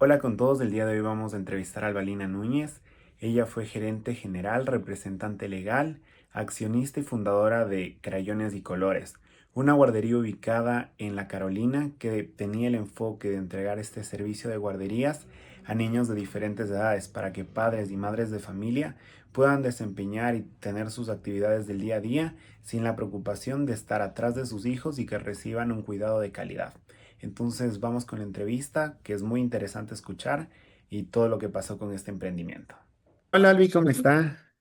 Hola con todos, el día de hoy vamos a entrevistar a Albalina Núñez. Ella fue gerente general, representante legal, accionista y fundadora de Crayones y Colores, una guardería ubicada en La Carolina que tenía el enfoque de entregar este servicio de guarderías a niños de diferentes edades para que padres y madres de familia puedan desempeñar y tener sus actividades del día a día sin la preocupación de estar atrás de sus hijos y que reciban un cuidado de calidad. Entonces vamos con la entrevista, que es muy interesante escuchar y todo lo que pasó con este emprendimiento. Hola Albi, ¿cómo está?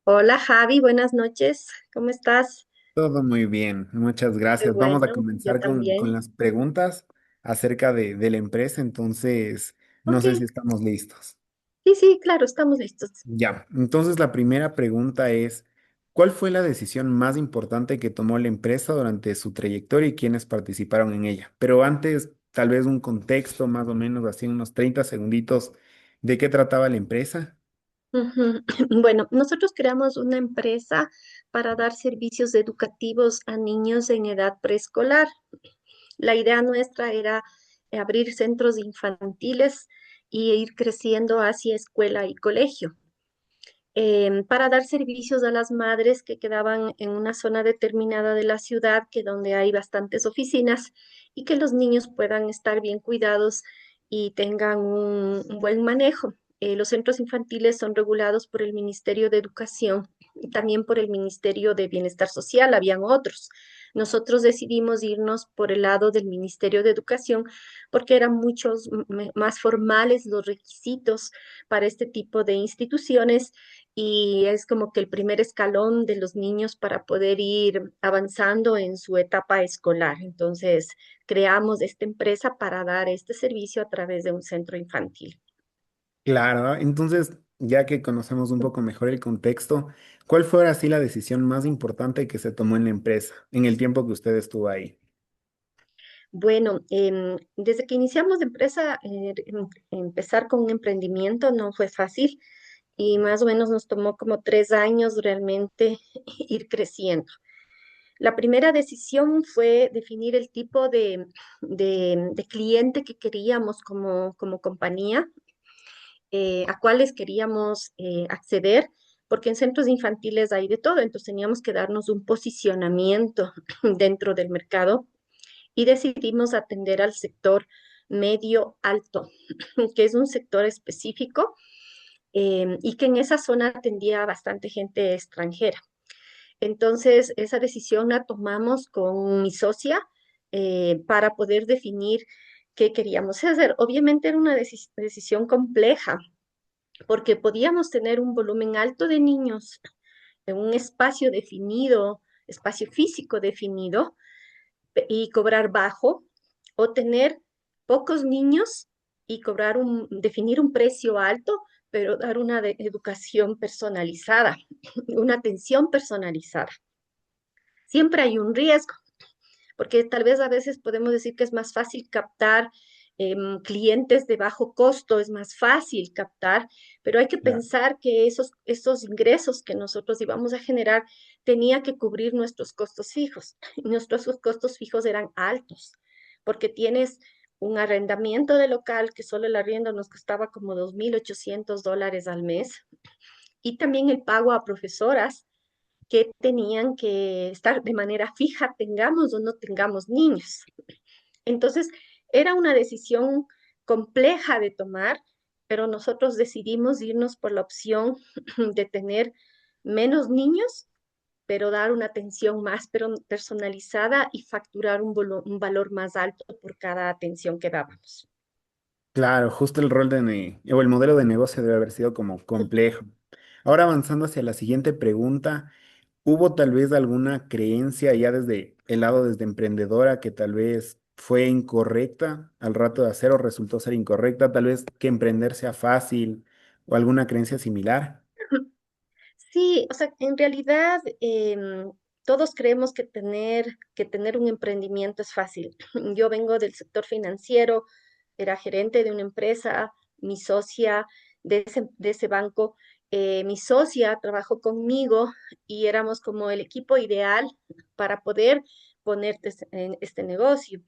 Hola Javi, buenas noches. ¿Cómo estás? Todo muy bien, muchas Qué gracias. Vamos a bueno, yo comenzar con también. las preguntas acerca de la empresa, entonces no Ok, sé si estamos listos. sí, sí, claro, estamos listos. Ya, entonces la primera pregunta es, ¿cuál fue la decisión más importante que tomó la empresa durante su trayectoria y quiénes participaron en ella? Pero antes, tal vez un contexto más o menos, así unos 30 segunditos, ¿de qué trataba la empresa? Ujú. Bueno, nosotros creamos una empresa para dar servicios educativos a niños en edad preescolar. La idea nuestra era abrir centros infantiles y ir creciendo hacia escuela y colegio. Para dar servicios a las madres que quedaban en una zona determinada de la ciudad, que donde hay bastantes oficinas, y que los niños puedan estar bien cuidados y tengan un buen manejo. Los centros infantiles son regulados por el Ministerio de Educación y también por el Ministerio de Bienestar Social, habían otros. Nosotros decidimos irnos por el lado del Ministerio de Educación porque eran muchos más formales los requisitos para este tipo de instituciones y es como que el primer escalón de los niños para poder ir avanzando en su etapa escolar. Entonces, creamos esta empresa para dar este servicio a través de un centro infantil. Claro, entonces, ya que conocemos un poco mejor el contexto, ¿cuál fue ahora sí la decisión más importante que se tomó en la empresa en el tiempo que usted estuvo ahí? Bueno, desde que iniciamos la empresa, empezar con un emprendimiento no fue fácil y más o menos nos tomó como 3 años realmente ir creciendo. La primera decisión fue definir el tipo de cliente que queríamos como compañía, a cuáles queríamos acceder, porque en centros infantiles hay de todo, entonces teníamos que darnos un posicionamiento dentro del mercado y decidimos atender al sector medio alto, que es un sector específico y que en esa zona atendía a bastante gente extranjera. Entonces, esa decisión la tomamos con mi socia para poder definir qué queríamos hacer. Obviamente era una decisión compleja porque podíamos tener un volumen alto de niños en un espacio definido, espacio físico definido y cobrar bajo, o tener pocos niños y definir un precio alto, pero dar una educación personalizada, una atención personalizada. Siempre hay un riesgo, porque tal vez a veces podemos decir que es más fácil captar clientes de bajo costo, es más fácil captar, pero hay que pensar que esos ingresos que nosotros íbamos a generar tenía que cubrir nuestros costos fijos. Y nuestros costos fijos eran altos, porque tienes un arrendamiento de local que solo el arriendo nos costaba como $2,800 al mes y también el pago a profesoras que tenían que estar de manera fija, tengamos o no tengamos niños. Entonces, era una decisión compleja de tomar, pero nosotros decidimos irnos por la opción de tener menos niños, pero dar una atención más personalizada y facturar un valor más alto por cada atención que dábamos. Claro, justo el rol o el modelo de negocio debe haber sido como complejo. Ahora avanzando hacia la siguiente pregunta, ¿hubo tal vez alguna creencia ya desde el lado desde emprendedora que tal vez fue incorrecta al rato de hacer o resultó ser incorrecta? Tal vez que emprender sea fácil o alguna creencia similar. Sí, o sea, en realidad todos creemos que tener un emprendimiento es fácil. Yo vengo del sector financiero, era gerente de una empresa, mi socia de ese banco, mi socia trabajó conmigo y éramos como el equipo ideal para poder poner en este negocio.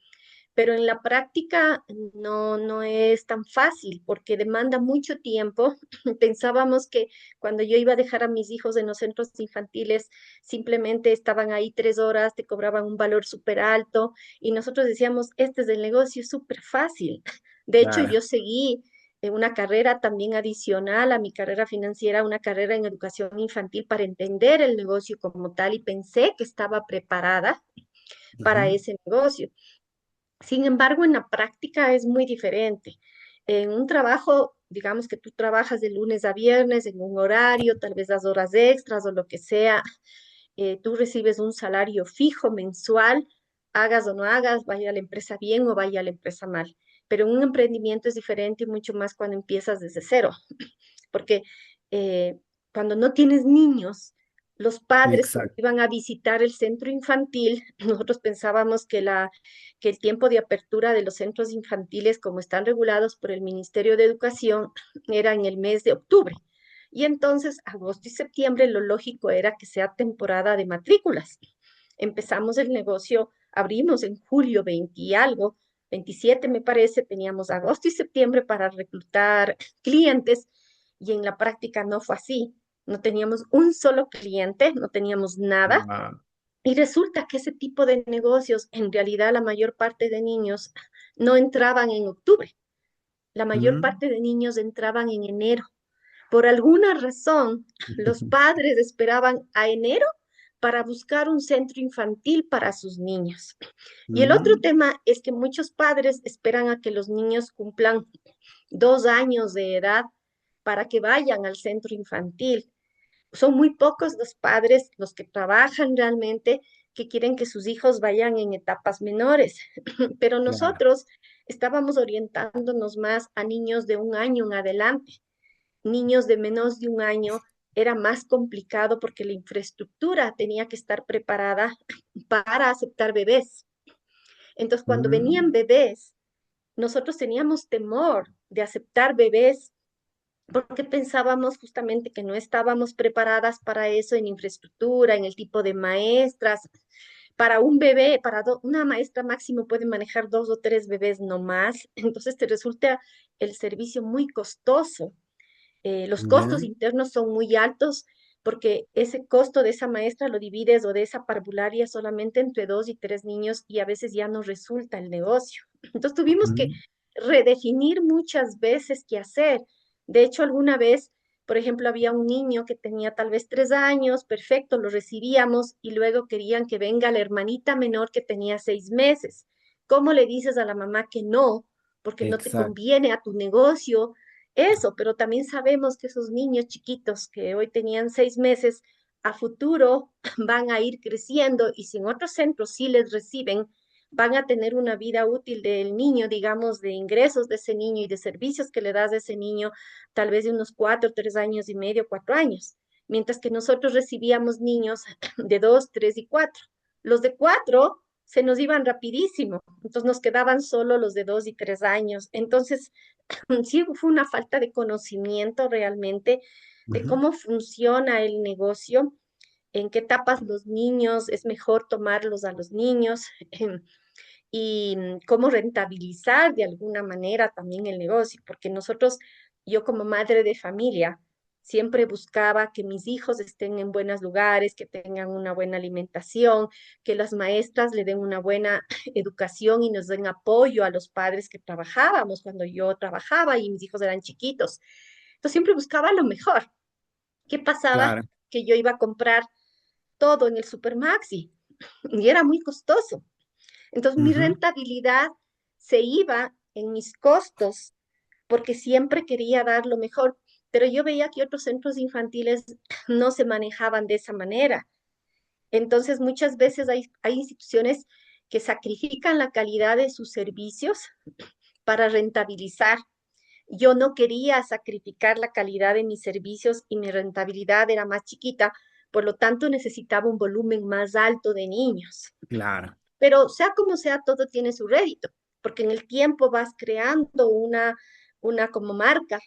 pero en la práctica no es tan fácil porque demanda mucho tiempo. Pensábamos que cuando yo iba a dejar a mis hijos en los centros infantiles, simplemente estaban ahí 3 horas, te cobraban un valor súper alto y nosotros decíamos, este es el negocio súper fácil. De hecho, Claro. yo seguí una carrera también adicional a mi carrera financiera, una carrera en educación infantil para entender el negocio como tal y pensé que estaba preparada para Ujú. ese negocio. Sin embargo, en la práctica es muy diferente. En un trabajo, digamos que tú trabajas de lunes a viernes en un horario, tal vez das horas extras o lo que sea, tú recibes un salario fijo mensual, hagas o no hagas, vaya a la empresa bien o vaya a la empresa mal. Pero en un emprendimiento es diferente y mucho más cuando empiezas desde cero, porque eh, cuando no tienes niños, los padres cuando Exacto. iban a visitar el centro infantil, nosotros pensábamos que el tiempo de apertura de los centros infantiles, como están regulados por el Ministerio de Educación, era en el mes de octubre. Y entonces, agosto y septiembre, lo lógico era que sea temporada de matrículas. Empezamos el negocio, abrimos en julio 20 y algo, 27 me parece, teníamos agosto y septiembre para reclutar clientes y en la práctica no fue así. No teníamos un solo cliente, no teníamos nada. Wow. Y resulta que ese tipo de negocios, en realidad la mayor parte de niños no entraban en octubre. La mayor Mm. parte de niños entraban en enero. Por alguna razón, los padres esperaban a enero para buscar un centro infantil para sus niños. Y el otro Mm. tema es que muchos padres esperan a que los niños cumplan 2 años de edad para que vayan al centro infantil. Son muy pocos los padres, los que trabajan realmente, que quieren que sus hijos vayan en etapas menores. Pero Claro. nosotros estábamos orientándonos más a niños de 1 año en adelante. Niños de menos de 1 año era más complicado porque la infraestructura tenía que estar preparada para aceptar bebés. Entonces, cuando Mm. venían bebés, nosotros teníamos temor de aceptar bebés porque pensábamos justamente que no estábamos preparadas para eso en infraestructura, en el tipo de maestras. Para un bebé, una maestra máximo puede manejar 2 o 3 bebés no más, entonces te resulta el servicio muy costoso. Los costos Ya. internos son muy altos porque ese costo de esa maestra lo divides o de esa parvularia solamente entre 2 y 3 niños y a veces ya no resulta el negocio. Entonces tuvimos que Mm. redefinir muchas veces qué hacer. De hecho, alguna vez, por ejemplo, había un niño que tenía tal vez 3 años, perfecto, lo recibíamos y luego querían que venga la hermanita menor que tenía 6 meses. ¿Cómo le dices a la mamá que no? Porque no te Exacto. conviene a tu negocio eso, pero también sabemos que esos niños chiquitos que hoy tenían 6 meses, a futuro van a ir creciendo y si en otros centros sí les reciben, van a tener una vida útil del niño, digamos, de ingresos de ese niño y de servicios que le das a ese niño, tal vez de unos 4, 3 años y medio, 4 años, mientras que nosotros recibíamos niños de 2, 3 y 4. Los de 4 se nos iban rapidísimo, entonces nos quedaban solo los de 2 y 3 años. Entonces, sí fue una falta de conocimiento realmente de Ujú. cómo funciona el negocio, en qué etapas los niños, es mejor tomarlos a los niños y cómo rentabilizar de alguna manera también el negocio, porque nosotros, yo como madre de familia, siempre buscaba que mis hijos estén en buenos lugares, que tengan una buena alimentación, que las maestras le den una buena educación y nos den apoyo a los padres que trabajábamos cuando yo trabajaba y mis hijos eran chiquitos. Entonces siempre buscaba lo mejor. ¿Qué pasaba? Claro. Que yo iba a comprar todo en el Supermaxi y era muy costoso. Entonces mi Ujú. rentabilidad se iba en mis costos porque siempre quería dar lo mejor, pero yo veía que otros centros infantiles no se manejaban de esa manera. Entonces muchas veces hay instituciones que sacrifican la calidad de sus servicios para rentabilizar. Yo no quería sacrificar la calidad de mis servicios y mi rentabilidad era más chiquita, por lo tanto necesitaba un volumen más alto de niños. Claro. Pero sea como sea, todo tiene su rédito, porque en el tiempo vas creando una como marca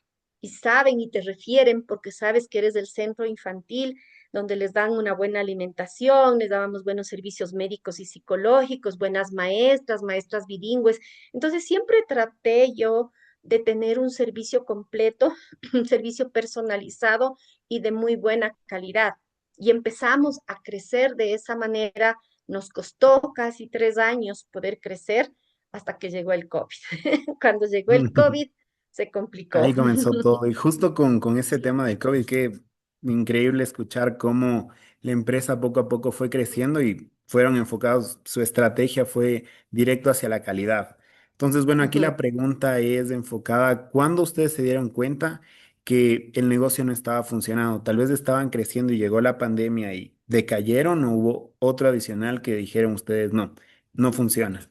y saben y te refieren porque sabes que eres del centro infantil, donde les dan una buena alimentación, les dábamos buenos servicios médicos y psicológicos, buenas maestras, maestras bilingües. Entonces siempre traté yo de tener un servicio completo, un servicio personalizado y de muy buena calidad. Y empezamos a crecer de esa manera. Nos costó casi 3 años poder crecer hasta que llegó el COVID. Cuando llegó el COVID, se complicó. Ahí comenzó todo. Y justo con ese tema de COVID, qué increíble escuchar cómo la empresa poco a poco fue creciendo y fueron enfocados, su estrategia fue directo hacia la calidad. Entonces, bueno, aquí Ujú. la pregunta es enfocada, ¿cuándo ustedes se dieron cuenta que el negocio no estaba funcionando? Tal vez estaban creciendo y llegó la pandemia y decayeron o hubo otro adicional que dijeron ustedes, no, no funciona.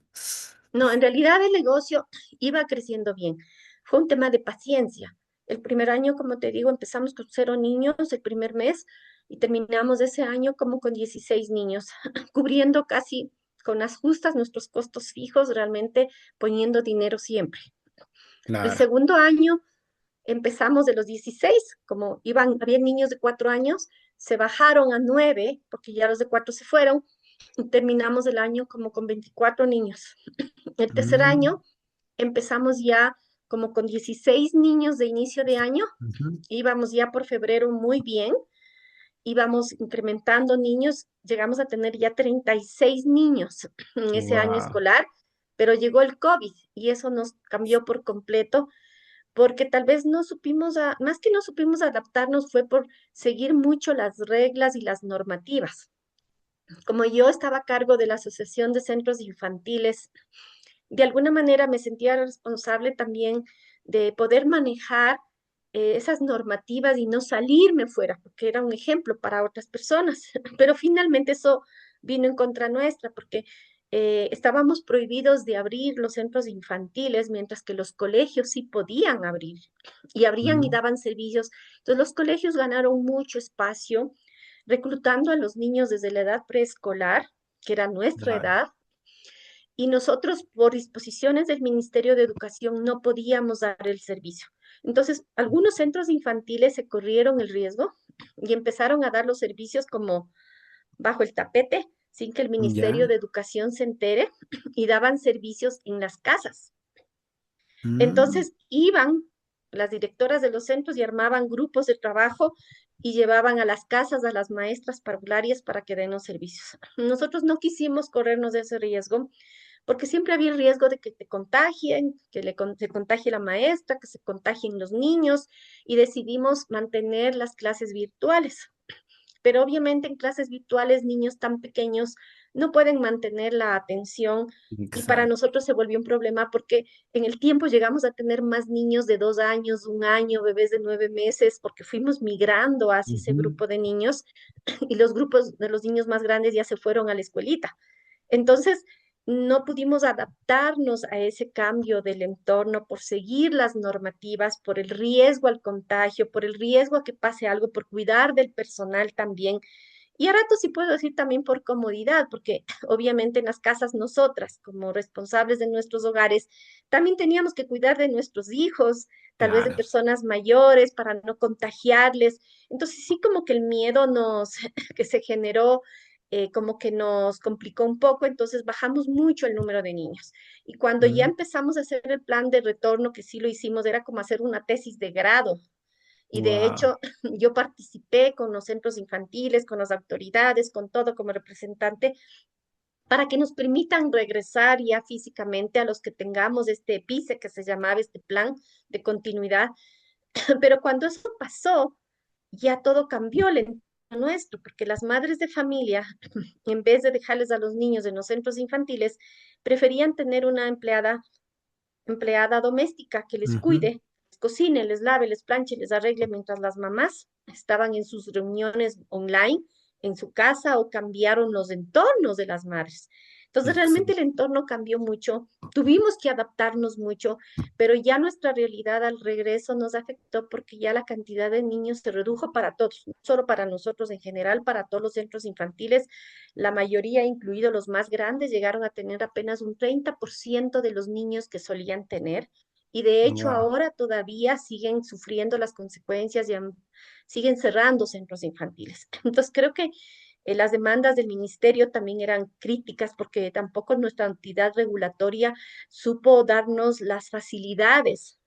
No, en realidad el negocio iba creciendo bien. Fue un tema de paciencia. El primer año, como te digo, empezamos con 0 niños el primer mes y terminamos ese año como con 16 niños, cubriendo casi con las justas nuestros costos fijos, realmente poniendo dinero siempre. El Claro. segundo año empezamos de los 16, como había niños de 4 años, se bajaron a 9 porque ya los de 4 se fueron y terminamos el año como con 24 niños. El tercer Mm, año empezamos ya como con 16 niños de inicio de año, ujú. íbamos ya por febrero muy bien, íbamos incrementando niños, llegamos a tener ya 36 niños en ese año Wow. escolar, pero llegó el COVID y eso nos cambió por completo porque tal vez no supimos, más que no supimos adaptarnos, fue por seguir mucho las reglas y las normativas. Como yo estaba a cargo de la Asociación de Centros Infantiles, de alguna manera me sentía responsable también de poder manejar esas normativas y no salirme fuera, porque era un ejemplo para otras personas. Pero finalmente eso vino en contra nuestra, porque estábamos prohibidos de abrir los centros infantiles, mientras que los colegios sí podían abrir y abrían y Mm, daban servicios. Entonces los colegios ganaron mucho espacio, reclutando a los niños desde la edad preescolar, que era nuestra claro. edad, y nosotros por disposiciones del Ministerio de Educación no podíamos dar el servicio. Entonces, algunos centros infantiles se corrieron el riesgo y empezaron a dar los servicios como bajo el tapete, sin que el Ministerio Ya. de Educación se entere, y daban servicios en las casas. Mm, Entonces, iban las directoras de los centros y armaban grupos de trabajo y llevaban a las casas a las maestras parvularias para que den los servicios. Nosotros no quisimos corrernos de ese riesgo porque siempre había el riesgo de que te contagien, que se contagie la maestra, que se contagien los niños, y decidimos mantener las clases virtuales. Pero obviamente en clases virtuales niños tan pequeños no pueden mantener la atención y para exacto. nosotros se volvió un problema porque en el tiempo llegamos a tener más niños de 2 años, 1 año, bebés de 9 meses, porque fuimos migrando hacia ese Ujú. grupo de niños y los grupos de los niños más grandes ya se fueron a la escuelita. Entonces, no pudimos adaptarnos a ese cambio del entorno por seguir las normativas, por el riesgo al contagio, por el riesgo a que pase algo, por cuidar del personal también. Y a rato sí puedo decir también por comodidad, porque obviamente en las casas nosotras, como responsables de nuestros hogares, también teníamos que cuidar de nuestros hijos, tal vez de Claro. personas mayores, para no contagiarles. Entonces sí como que el miedo que se generó como que nos complicó un poco, entonces bajamos mucho el número de niños. Y cuando ya Mm, empezamos a hacer el plan de retorno, que sí lo hicimos, era como hacer una tesis de grado. Y de wow. hecho, yo participé con los centros infantiles, con las autoridades, con todo como representante, para que nos permitan regresar ya físicamente a los que tengamos este PICE, que se llamaba este plan de continuidad. Pero cuando eso pasó, ya todo cambió el entorno nuestro, porque las madres de familia, en vez de dejarles a los niños en los centros infantiles, preferían tener una empleada doméstica que les Ujú. cuide, les cocine, les lave, les planche, les arregle, mientras las mamás estaban en sus reuniones online en su casa o cambiaron los entornos de las madres. Entonces realmente Exacto. el entorno cambió mucho, tuvimos que adaptarnos mucho, pero ya nuestra realidad al regreso nos afectó porque ya la cantidad de niños se redujo para todos, no solo para nosotros en general, para todos los centros infantiles. La mayoría, incluidos los más grandes, llegaron a tener apenas un 30% de los niños que solían tener. Y de hecho Wow. ahora todavía siguen sufriendo las consecuencias y siguen cerrando centros infantiles. Entonces creo que las demandas del ministerio también eran críticas porque tampoco nuestra entidad regulatoria supo darnos las facilidades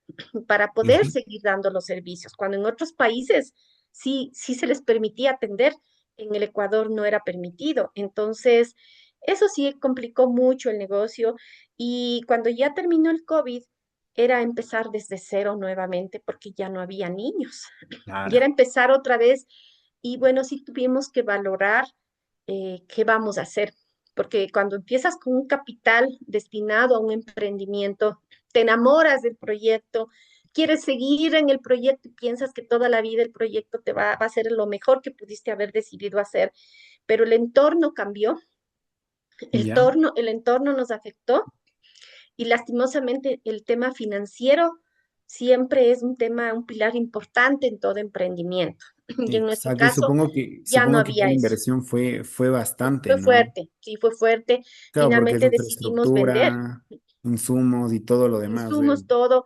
para poder seguir dando los servicios, cuando en otros países sí se les permitía atender, en el Ecuador no era permitido. Entonces, eso sí complicó mucho el negocio y cuando ya terminó el COVID, era empezar desde cero nuevamente porque ya no había niños. Y era Claro. empezar otra vez. Y bueno, sí tuvimos que valorar qué vamos a hacer, porque cuando empiezas con un capital destinado a un emprendimiento, te enamoras del proyecto, quieres seguir en el proyecto y piensas que toda la vida el proyecto va a ser lo mejor que pudiste haber decidido hacer, pero el entorno cambió, Ya. el entorno nos afectó y lastimosamente el tema financiero siempre es un tema, un pilar importante en todo emprendimiento. Y en nuestro Exacto. Y caso supongo ya no que toda había la eso. inversión fue bastante, Fue ¿no? fuerte, sí, fue fuerte. Claro, porque es Finalmente decidimos vender infraestructura, insumos y todo lo demás. insumos, todo,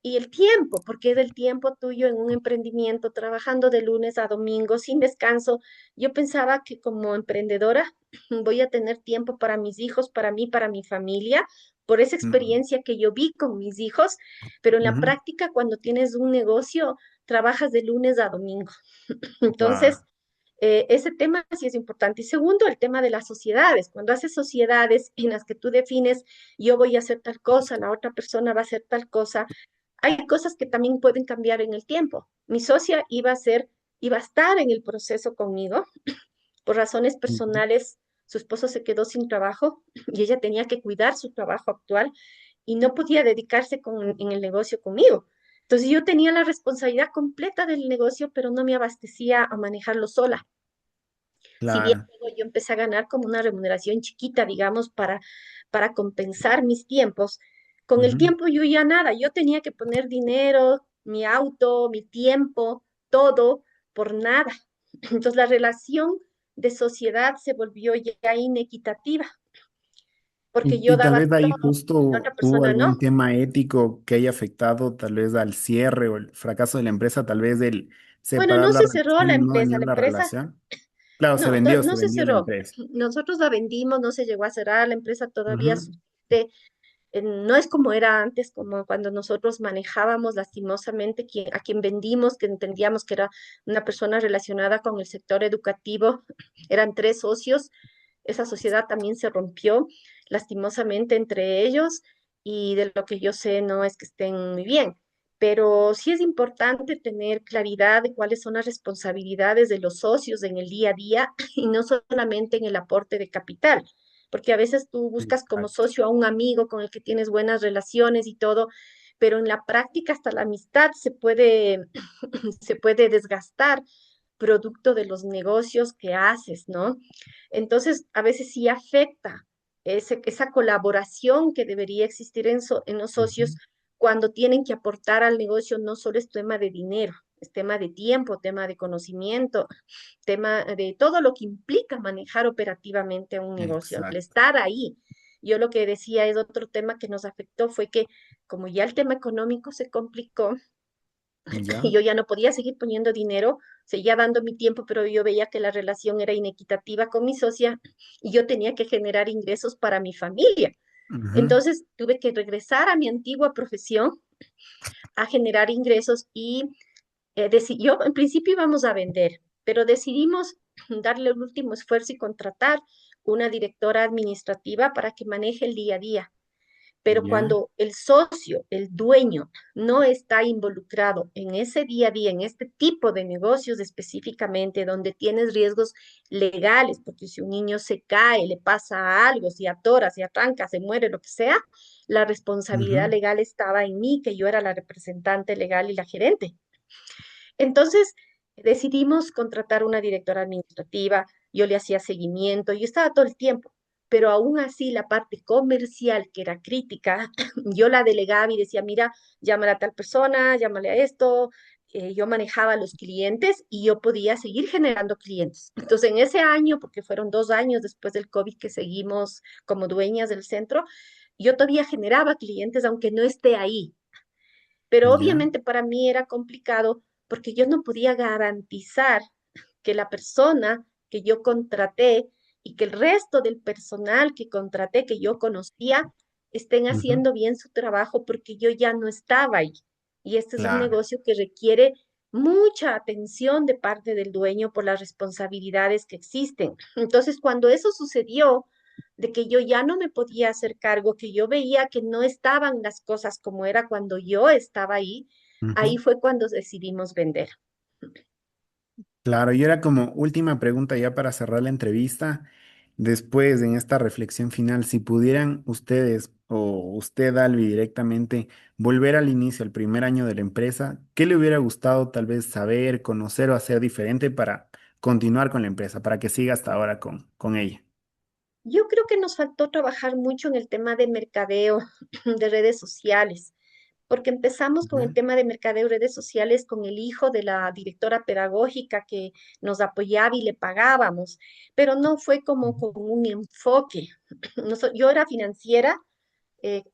y el tiempo, porque es el tiempo tuyo en un emprendimiento, trabajando de lunes a domingo, sin descanso. Yo pensaba que como emprendedora voy a tener tiempo para mis hijos, para mí, para mi familia, por esa Mm, experiencia que yo vi con mis hijos, pero en la ujú. práctica, cuando tienes un negocio, trabajas de lunes a domingo. Guau. Entonces, ese tema sí es importante. Y segundo, el tema de las sociedades. Cuando haces sociedades en las que tú defines, yo voy a hacer tal cosa, la otra persona va a hacer tal cosa, hay cosas que también pueden cambiar en el tiempo. Mi socia iba a estar en el proceso conmigo. Por razones Ujú. personales, su esposo se quedó sin trabajo y ella tenía que cuidar su trabajo actual y no podía dedicarse en el negocio conmigo. Entonces yo tenía la responsabilidad completa del negocio, pero no me abastecía a manejarlo sola. Si bien Claro. luego yo empecé a ganar como una remuneración chiquita, digamos, para compensar mis tiempos, con el Ujú. tiempo yo ya nada, yo tenía que poner dinero, mi auto, mi tiempo, todo por nada. Entonces la relación de sociedad se volvió ya inequitativa, porque yo Y tal daba vez ahí todo y la justo otra hubo persona algún no. tema ético que haya afectado tal vez al cierre o el fracaso de la empresa, tal vez el Bueno, separar no la se cerró relación la y no empresa, dañar la relación. Claro, no, se no se vendió la cerró. empresa. Nosotros la vendimos, no se llegó a cerrar, la empresa todavía Ujú, subsiste. No es como era antes, como cuando nosotros manejábamos lastimosamente a quien vendimos, que entendíamos que era una persona relacionada con el sector educativo. Eran tres socios. Esa sociedad también se rompió lastimosamente entre ellos y de lo que yo sé no es que estén muy bien. Pero sí es importante tener claridad de cuáles son las responsabilidades de los socios en el día a día y no solamente en el aporte de capital, porque a veces tú buscas como exacto. socio a un amigo con el que tienes buenas relaciones y todo, pero en la práctica hasta la amistad se puede desgastar producto de los negocios que haces, ¿no? Entonces, a veces sí afecta esa colaboración que debería existir en los socios Ujú. cuando tienen que aportar al negocio, no solo es tema de dinero, es tema de tiempo, tema de conocimiento, tema de todo lo que implica manejar operativamente un negocio, el Exacto. estar ahí. Yo lo que decía es otro tema que nos afectó fue que como ya el tema económico se complicó, y ¿Ya? yo ya no podía seguir poniendo dinero, seguía dando mi tiempo, pero yo veía que la relación era inequitativa con mi socia y yo tenía que generar ingresos para mi familia. Ujú. Entonces tuve que regresar a mi antigua profesión a generar ingresos y yo en principio íbamos a vender, pero decidimos darle el último esfuerzo y contratar una directora administrativa para que maneje el día a día. Pero ¿Ya? cuando el socio, el dueño, no está involucrado en ese día a día, en este tipo de negocios específicamente, donde tienes riesgos legales, porque si un niño se cae, le pasa algo, si atora, si atranca, se muere, lo que sea, la responsabilidad Ujú. legal estaba en mí, que yo era la representante legal y la gerente. Entonces, decidimos contratar una directora administrativa, yo le hacía seguimiento, yo estaba todo el tiempo, pero aún así la parte comercial, que era crítica, yo la delegaba y decía, mira, llámale a tal persona, llámale a esto. Yo manejaba a los clientes y yo podía seguir generando clientes. Entonces, en ese año, porque fueron 2 años después del COVID que seguimos como dueñas del centro, yo todavía generaba clientes, aunque no esté ahí. Pero ya, obviamente para mí era complicado porque yo no podía garantizar que la persona que yo contraté y que el resto del personal que contraté, que yo conocía, estén ujú, haciendo bien su trabajo porque yo ya no estaba ahí. Y este es un claro, negocio que requiere mucha atención de parte del dueño por las responsabilidades que existen. Entonces, cuando eso sucedió, de que yo ya no me podía hacer cargo, que yo veía que no estaban las cosas como era cuando yo estaba ahí, ahí ujú, fue cuando decidimos vender. claro. Y era como última pregunta ya para cerrar la entrevista. Después, en esta reflexión final, si pudieran ustedes o usted, Albi, directamente volver al inicio, al primer año de la empresa, ¿qué le hubiera gustado tal vez saber, conocer o hacer diferente para continuar con la empresa, para que siga hasta ahora con ella? Yo creo que nos faltó trabajar mucho en el tema de mercadeo, de redes sociales, porque empezamos con el Ya, tema de mercadeo y redes sociales con el hijo de la directora pedagógica que nos apoyaba y le pagábamos, pero no fue como ujú, con un enfoque. Yo era financiera,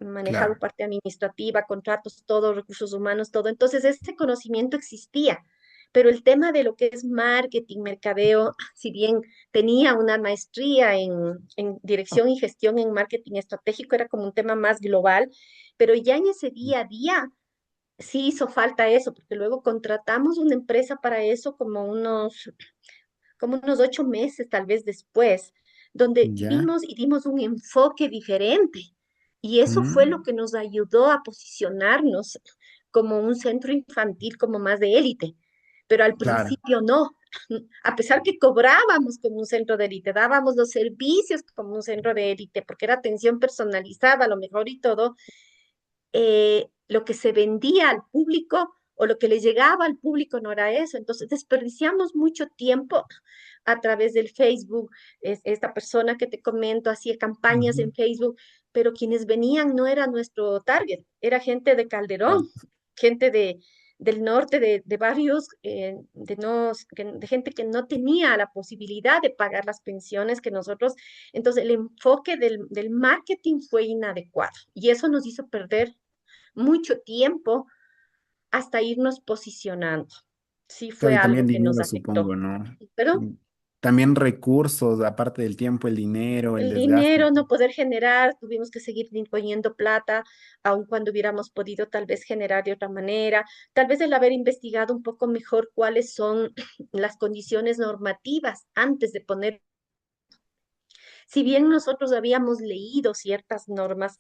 manejaba claro, parte administrativa, contratos, todo, recursos humanos, todo. Entonces, ese conocimiento existía, pero el tema de lo que es marketing, mercadeo, si bien tenía una maestría en dirección y gestión en marketing estratégico, era como un tema más global, pero ya en ese día a día sí hizo falta eso, porque luego contratamos una empresa para eso como unos 8 meses tal vez después, donde ya, vimos y dimos un enfoque diferente. Y eso fue lo mm, que nos ayudó a posicionarnos como un centro infantil, como más de élite. Pero al claro, principio no. A pesar que cobrábamos como un centro de élite, dábamos los servicios como un centro de élite, porque era atención personalizada, a lo mejor y todo, lo que se vendía al público o lo que le llegaba al público no era eso. Entonces desperdiciamos mucho tiempo a través del Facebook. Esta persona que te comento hacía campañas ujú, en Facebook, pero quienes venían no era nuestro target, era gente de Calderón, claro, gente del norte, de barrios, de gente que no tenía la posibilidad de pagar las pensiones que nosotros. Entonces, el enfoque del marketing fue inadecuado y eso nos hizo perder mucho tiempo hasta irnos posicionando. Sí claro, fue y algo también que nos dinero, afectó. supongo, ¿no? Pero Mm, también recursos, aparte del tiempo, el dinero, el el desgaste. dinero, no poder generar, tuvimos que seguir poniendo plata, aun cuando hubiéramos podido tal vez generar de otra manera, tal vez el haber investigado un poco mejor cuáles son las condiciones normativas antes de poner. Si bien nosotros habíamos leído ciertas normas,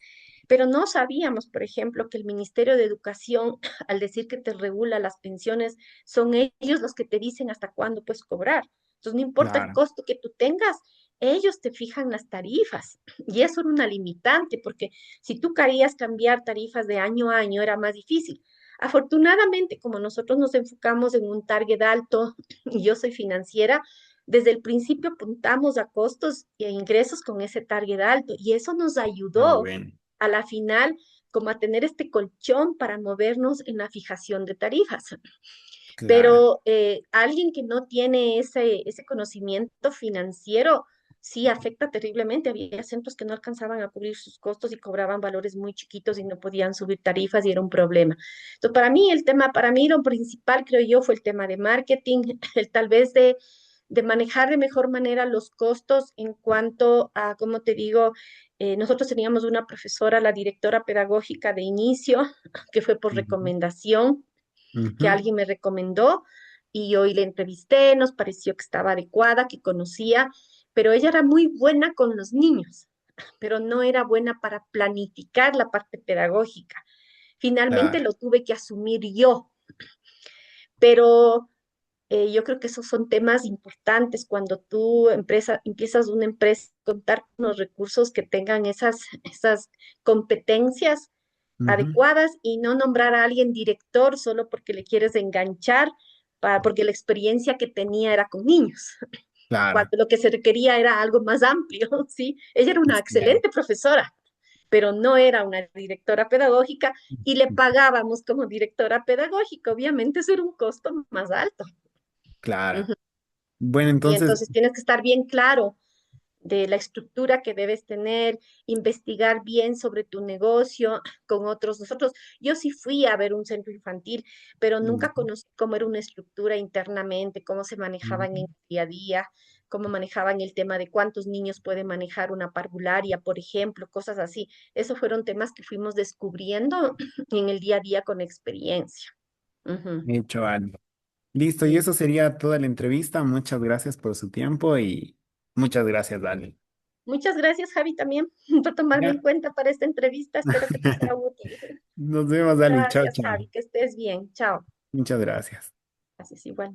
pero no sabíamos, por ejemplo, que el Ministerio de Educación, al decir que te regula las pensiones, son ellos los que te dicen hasta cuándo puedes cobrar. Entonces, no importa el Claro, costo que tú tengas, ellos te fijan las tarifas. Y eso era una limitante, porque si tú querías cambiar tarifas de año a año, era más difícil. Afortunadamente, como nosotros nos enfocamos en un target alto, y yo soy financiera, desde el principio apuntamos a costos e ingresos con ese target alto y eso nos qué ayudó bueno, a la final como a tener este colchón para movernos en la fijación de tarifas. claro. Pero alguien que no tiene ese conocimiento financiero, sí afecta terriblemente. Había centros que no alcanzaban a cubrir sus costos y cobraban valores muy chiquitos y no podían subir tarifas y era un problema. Entonces, para mí el tema, para mí lo principal, creo yo, fue el tema de marketing, el tal vez de manejar de mejor manera los costos en cuanto a, como te digo, nosotros teníamos una profesora, la directora pedagógica de inicio, que fue por Ujú, recomendación, que ujú, alguien me recomendó y hoy le entrevisté, nos pareció que estaba adecuada, que conocía, pero ella era muy buena con los niños, pero no era buena para planificar la parte pedagógica. Finalmente claro. lo tuve que asumir yo, pero yo creo que esos son temas importantes cuando tú empiezas una empresa a contar con los recursos que tengan esas competencias Ujú, adecuadas y no nombrar a alguien director solo porque le quieres enganchar, porque la experiencia que tenía era con niños, claro, cuando lo que se requería era algo más amplio, ¿sí? Ella era una es claro. excelente profesora, pero no era una directora pedagógica y le pagábamos como directora pedagógica. Obviamente eso era un costo más alto. Claro. Ujú. Bueno, Y entonces, entonces tienes que estar bien claro de la estructura que debes tener, investigar bien sobre tu negocio con otros. Yo sí fui a ver un centro infantil, pero nunca Ujú, conocí cómo era una estructura internamente, cómo se manejaban en ujú. el día a día, cómo manejaban el tema de cuántos niños puede manejar una parvularia, por ejemplo, cosas así. Esos fueron temas que fuimos descubriendo en el día a día con experiencia. Ujú. Hecho, Ali. Listo, y Sí. eso sería toda la entrevista. Muchas gracias por su tiempo y muchas gracias, Ali. Muchas gracias, Javi, también por tomarme en Ya. cuenta para esta entrevista. Espero que te sea útil. Nos vemos, Ali. Chao, Gracias, chao. Javi, que estés bien. Chao. Muchas gracias. Gracias, igual.